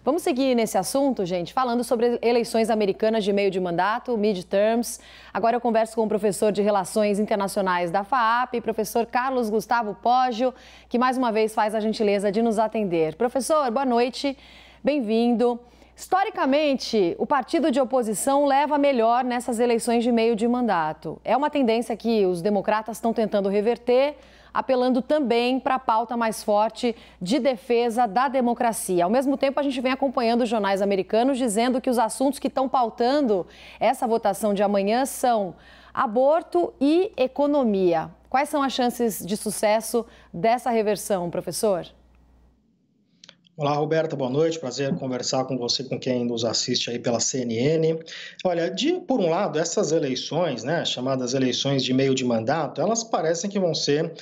Vamos seguir nesse assunto, gente, falando sobre eleições americanas de meio de mandato, midterms. Agora eu converso com o professor de Relações Internacionais da FAAP, professor Carlos Gustavo Poggio, que mais uma vez faz a gentileza de nos atender. Professor, boa noite, bem-vindo. Historicamente, o partido de oposição leva melhor nessas eleições de meio de mandato. É uma tendência que os democratas estão tentando reverter, apelando também para a pauta mais forte de defesa da democracia. Ao mesmo tempo, a gente vem acompanhando os jornais americanos dizendo que os assuntos que estão pautando essa votação de amanhã são aborto e economia. Quais são as chances de sucesso dessa reversão, professor? Olá, Roberta, boa noite. Prazer conversar com você, com quem nos assiste aí pela CNN. Olha, por um lado, essas eleições, chamadas eleições de meio de mandato, elas parecem que vão ser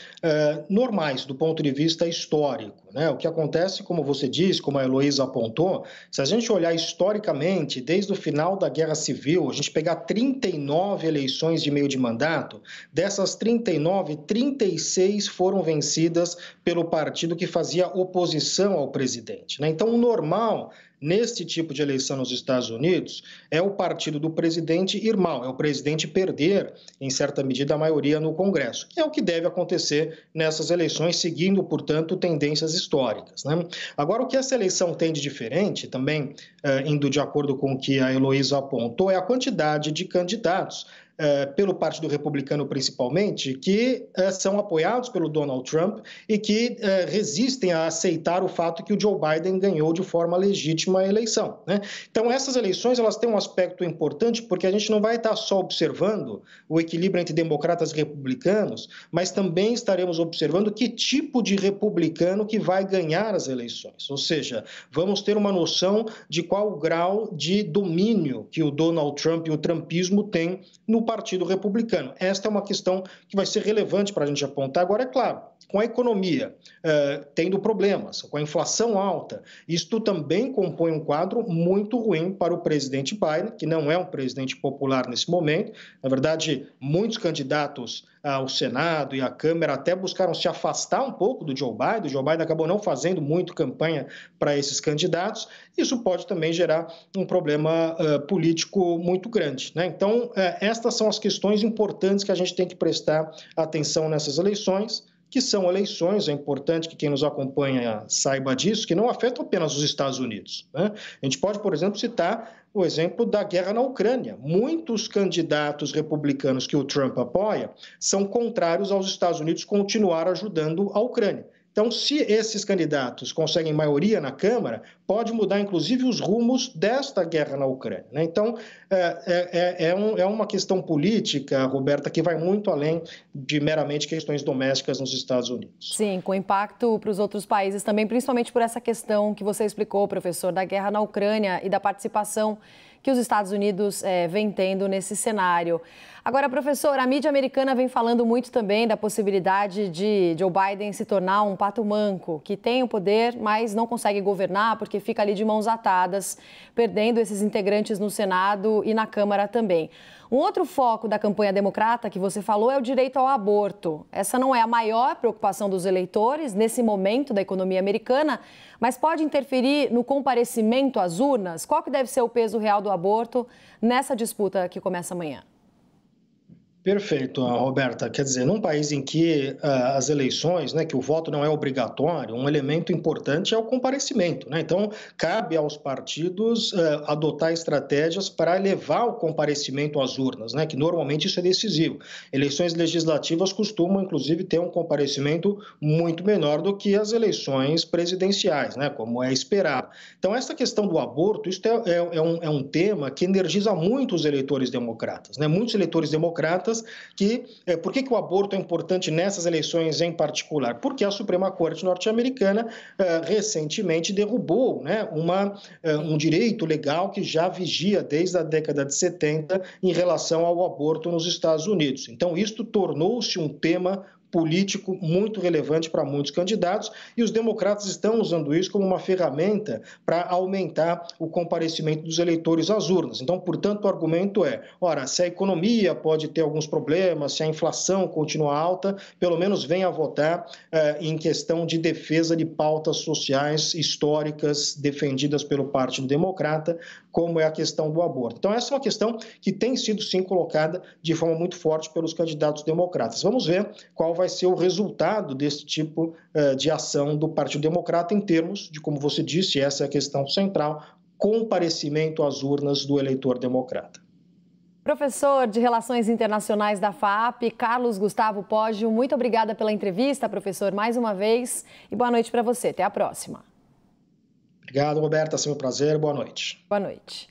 normais do ponto de vista histórico. O que acontece, como você disse, como a Heloísa apontou, se a gente olhar historicamente, desde o final da Guerra Civil, a gente pegar 39 eleições de meio de mandato, dessas 39, 36 foram vencidas pelo partido que fazia oposição ao presidente. Então, o normal neste tipo de eleição nos Estados Unidos é o partido do presidente ir mal, é o presidente perder, em certa medida, a maioria no Congresso. É o que deve acontecer nessas eleições, seguindo, portanto, tendências históricas. Agora, o que essa eleição tem de diferente, também indo de acordo com o que a Heloísa apontou, é a quantidade de candidatos pelo Partido Republicano principalmente, que são apoiados pelo Donald Trump e que resistem a aceitar o fato que o Joe Biden ganhou de forma legítima a eleição. Então, essas eleições elas têm um aspecto importante porque a gente não vai estar só observando o equilíbrio entre democratas e republicanos, mas também estaremos observando que tipo de republicano que vai ganhar as eleições. Ou seja, vamos ter uma noção de qual o grau de domínio que o Donald Trump e o trumpismo têm no Partido Republicano. Esta é uma questão que vai ser relevante para a gente apontar. Agora, é claro, com a economia tendo problemas, com a inflação alta, isto também compõe um quadro muito ruim para o presidente Biden, que não é um presidente popular nesse momento. Na verdade, muitos candidatos ao Senado e à Câmara até buscaram se afastar um pouco do Joe Biden. O Joe Biden acabou não fazendo muito campanha para esses candidatos. Isso pode também gerar um problema político muito grande. Então, estas são as questões importantes que a gente tem que prestar atenção nessas eleições, que são eleições, é importante que quem nos acompanha saiba disso, que não afetam apenas os Estados Unidos. A gente pode, por exemplo, citar o exemplo da guerra na Ucrânia. Muitos candidatos republicanos que o Trump apoia são contrários aos Estados Unidos continuar ajudando a Ucrânia. Então, se esses candidatos conseguem maioria na Câmara, pode mudar, inclusive, os rumos desta guerra na Ucrânia. Então, é uma questão política, Roberta, que vai muito além de meramente questões domésticas nos Estados Unidos. Sim, com impacto para os outros países também, principalmente por essa questão que você explicou, professor, da guerra na Ucrânia e da participação que os Estados Unidos vem tendo nesse cenário. Agora, professor, a mídia americana vem falando muito também da possibilidade de Joe Biden se tornar um pato manco, que tem o poder, mas não consegue governar porque fica ali de mãos atadas, perdendo esses integrantes no Senado e na Câmara também. Um outro foco da campanha democrata que você falou é o direito ao aborto. Essa não é a maior preocupação dos eleitores nesse momento da economia americana, mas pode interferir no comparecimento às urnas? Qual que deve ser o peso real do aborto nessa disputa que começa amanhã? Perfeito, Roberta. Quer dizer, num país em que as eleições, que o voto não é obrigatório, um elemento importante é o comparecimento. Então, cabe aos partidos adotar estratégias para elevar o comparecimento às urnas, que normalmente isso é decisivo. Eleições legislativas costumam, inclusive, ter um comparecimento muito menor do que as eleições presidenciais, como é esperado. Então, essa questão do aborto, isso é um tema que energiza muito os eleitores democratas. Muitos eleitores democratas por que o aborto é importante nessas eleições em particular? Porque a Suprema Corte norte-americana recentemente derrubou um direito legal que já vigia desde a década de 70 em relação ao aborto nos Estados Unidos. Então, isto tornou-se um tema político muito relevante para muitos candidatos, e os democratas estão usando isso como uma ferramenta para aumentar o comparecimento dos eleitores às urnas. Então, portanto, o argumento é, ora, se a economia pode ter alguns problemas, se a inflação continua alta, pelo menos venha votar em questão de defesa de pautas sociais históricas defendidas pelo Partido Democrata, como é a questão do aborto. Então, essa é uma questão que tem sido, sim, colocada de forma muito forte pelos candidatos democratas. Vamos ver qual vai ser o resultado desse tipo de ação do Partido Democrata em termos de, como você disse, essa é a questão central, comparecimento às urnas do eleitor democrata. Professor de Relações Internacionais da FAAP, Carlos Gustavo Poggio, muito obrigada pela entrevista, professor, mais uma vez, e boa noite para você. Até a próxima. Obrigado, Roberta. Sempre um prazer. Boa noite. Boa noite.